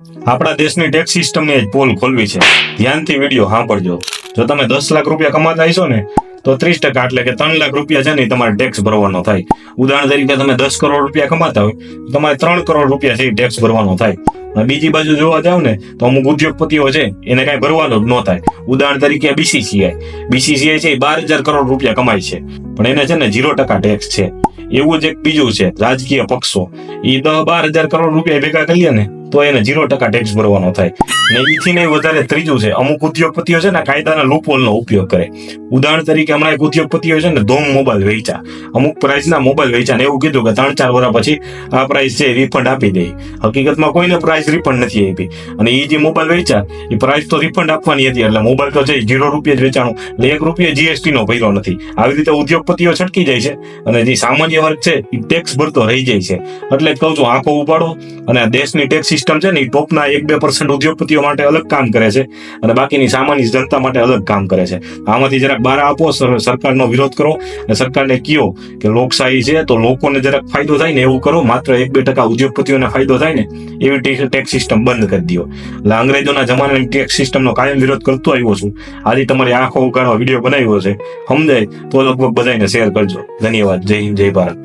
આપણા દેશની ટેક્સ સિસ્ટમની જ પોલ ખોલવી છે. ધ્યાનથી વિડીયો સાંભળજો. જો તમે 10 લાખ રૂપિયા કમાતા હશો ને તો 30% એટલે કે 3 લાખ રૂપિયા છે ને તમારે ટેક્સ ભરવાનો થાય. ઉદાહરણ તરીકે તમે 10 કરોડ રૂપિયા કમાતા હોય તો તમારે 3 કરોડ રૂપિયા છે ટેક્સ ભરવાનો થાય. અને બીજી બાજુ જોવા જાવ ને તો અમુક ઉદ્યોગપતિઓ છે એને કઈ ભરવાનું જ ન થાય. ઉદાહરણ તરીકે બીસીસીઆઈ છે એ 12,000 કરોડ રૂપિયા કમાય છે પણ એને છે ને 0% ટેક્સ છે. એવું જ એક બીજું છે રાજકીય પક્ષો, એ 10-12,000 કરોડ રૂપિયા ભેગા કરીએ ને તો એને 0% ટેક્સ ભરવાનો થાય. ને એથી નહીં વધારે ત્રીજું છે, અમુક ઉદ્યોગપતિઓ છે ને કાયદાના લૂપહોલનો ઉપયોગ કરે. ઉદાહરણ તરીકે હમણાં એક ઉદ્યોગપતિઓ છે ને ધોમ મોબાઈલ વેચ્યા, અમુક પ્રાઇસના મોબાઈલ વેચ્યા ને એવું કીધું કે 3-4 વર્ષ પછી આ પ્રાઇસ છે રિફંડ આપી દે. હકીકતમાં કોઈને પ્રાઇસ રિફંડ નથી આપી અને એ જે મોબાઈલ વેચ્યા એ પ્રાઇસ તો રિફંડ આપવાની હતી એટલે મોબાઈલ તો છે 0 રૂપિયા જ વેચાણું એટલે 1 રૂપિયા જીએસટી નો ભર્યો નથી. આવી રીતે ઉદ્યોગપતિઓ છટકી જાય છે અને જે સામાન્ય વર્ગ છે એ ટેક્સ ભરતો રહી જાય છે. એટલે જ કહું છું આંખો ઉપાડો. અને આ દેશની ટેક્સ સિસ્ટમ છે ને એ ટોપના 1-2% ઉદ્યોગપતિઓ માટે અલગ કામ કરે છે અને બાકીની સામાન્ય જનતા માટે અલગ કામ કરે છે. આમાંથી જરાક બહાર આપો, સરકારનો વિરોધ કરો અને સરકારને કહો કે લોકશાહી છે તો લોકોને જરાક ફાયદો થાય ને એવું કરો. માત્ર 1-2% ઉદ્યોગપતિઓને ફાયદો થાય ને એવી ટેક્સ સિસ્ટમ બંધ કરી દો. એટલે અંગ્રેજોના જમાનાની ટેક્સ સિસ્ટમનો કાયમ વિરોધ કરતો આવ્યો છું. આજે તમારી આંખો ઉગાડવા વિડીયો બનાવ્યો છે, સમજાય તો લગભગ બધાને શેર કરજો. ધન્યવાદ. જય હિન્દ, જય ભારત.